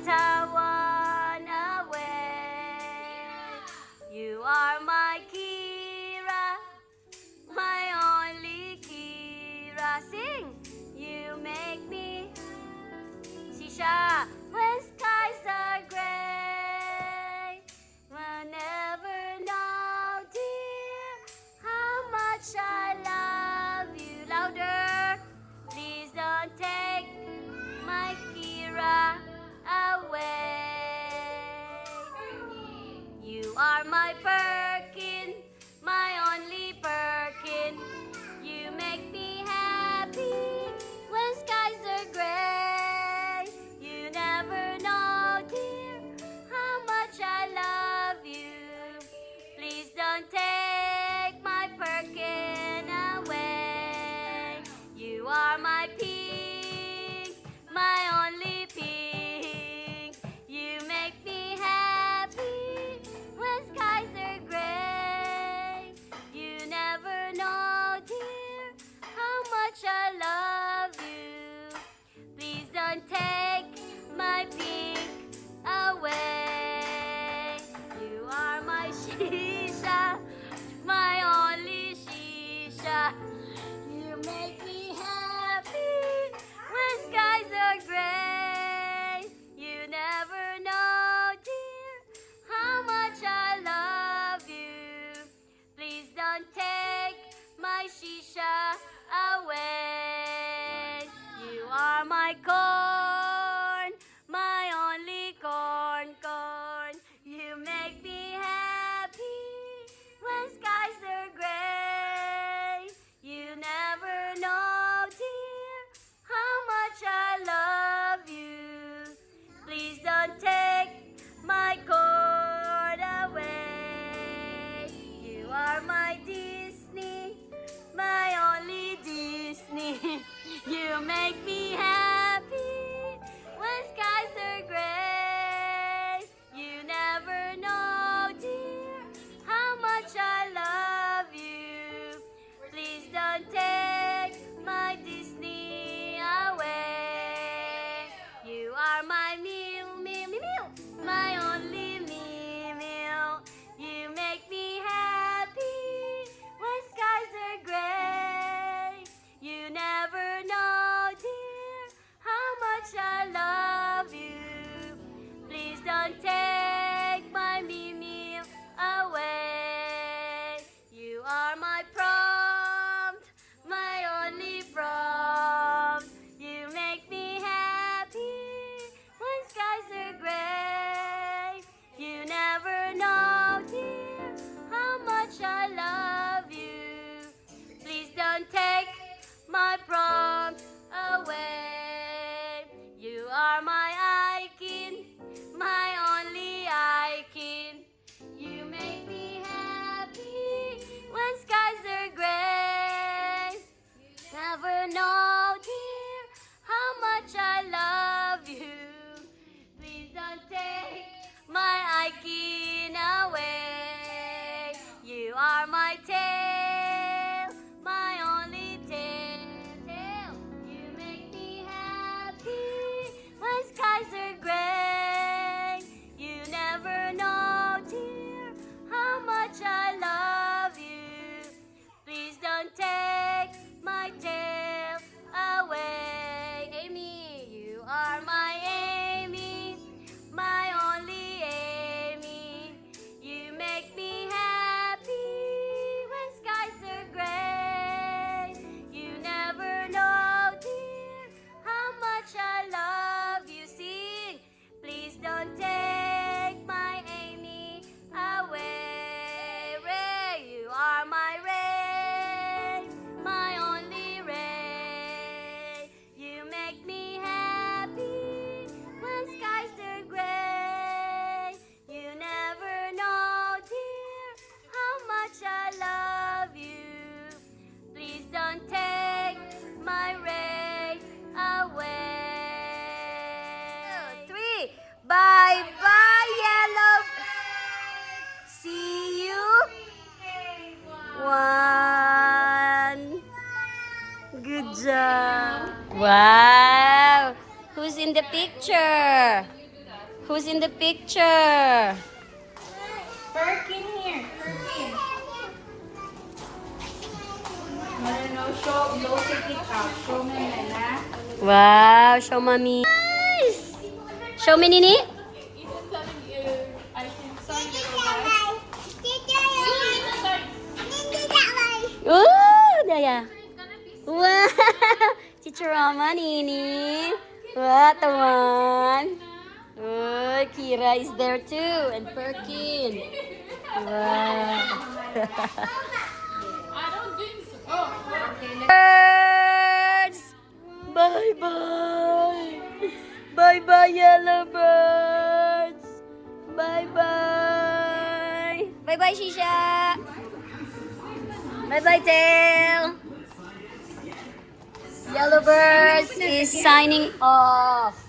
tawan away. You are my Kira, my only Kira. Sing! You make me Shisha when skies are gray. We'll never know, dear, how much I love you. Louder! Please don't take my Kira away. You are my Perkin, my only Perkin. You make me happy when skies are gray. You never know, dear, how much I love you. Please don't take my Perkin away. You are my pink, my only pink. You make me happy when skies are gray. You never know, dear, how much I love you. Please don't take my pink away. You are my Shisha, my only Shisha. You make me happy when skies are gray. You never know, dear, how much I love you. Please don't take my Shisha away. You are my corn, my only corn, corn. You make me happy when skies are gray. You never know, dear, how much I love you. Please don't take my corn away. You are my Disney, my only Disney. You make me happy when skies are gray. You never know, dear, how much I love you. Please don't take my Disney away. You are my Mew, Mew, Mew, Mew, my only Mew, Mew. You make me happy when skies are gray. You never know, dear, how much I love you. Please don't take my Mew, Mew away. You are my prompt, my only prompt. You make me happy when skies are gray. You never know, dear, how much I love you. Please don't take my prompt away. You are my Aikin, my only Aikin. You make me happy when skies are gray. Never know, dear, how much I love you. Please don't take my Aikin away. You are my tail, my only tail. Tail, you make me happy when skies are gray. You never know, dear, how much I love you. Please don't take my tail away. Amy, you are my Amy, my only Amy. You make me happy when skies are gray. You never know, dear, how much I love you. Sing, please don't take my Amy away. Ray, you are my Ray, my only Ray. You make me happy when skies are gray. You never know, dear, how much I love you. Please don't take my Ray away. 3. Bye bye, yellow. See you. 1. Good job. Wow. Who's in the picture? Who's in the picture? Perkin here. Perkin. No, show, no, take it out. Show me, Nana. Wow, show mommy. Nice. Show me, Nini. Even telling you, I can sign it over. Ooh, Daya. Wow. Teacher Rama, Nini. What the one? Oh, Kira is there too. And Perkin. Wow. I don't think so. Oh, okay. Birds! Bye-bye! Bye-bye, yellow birds! Bye-bye! Bye-bye, Shisha! Bye-bye, Tail! Yellow birds is signing off.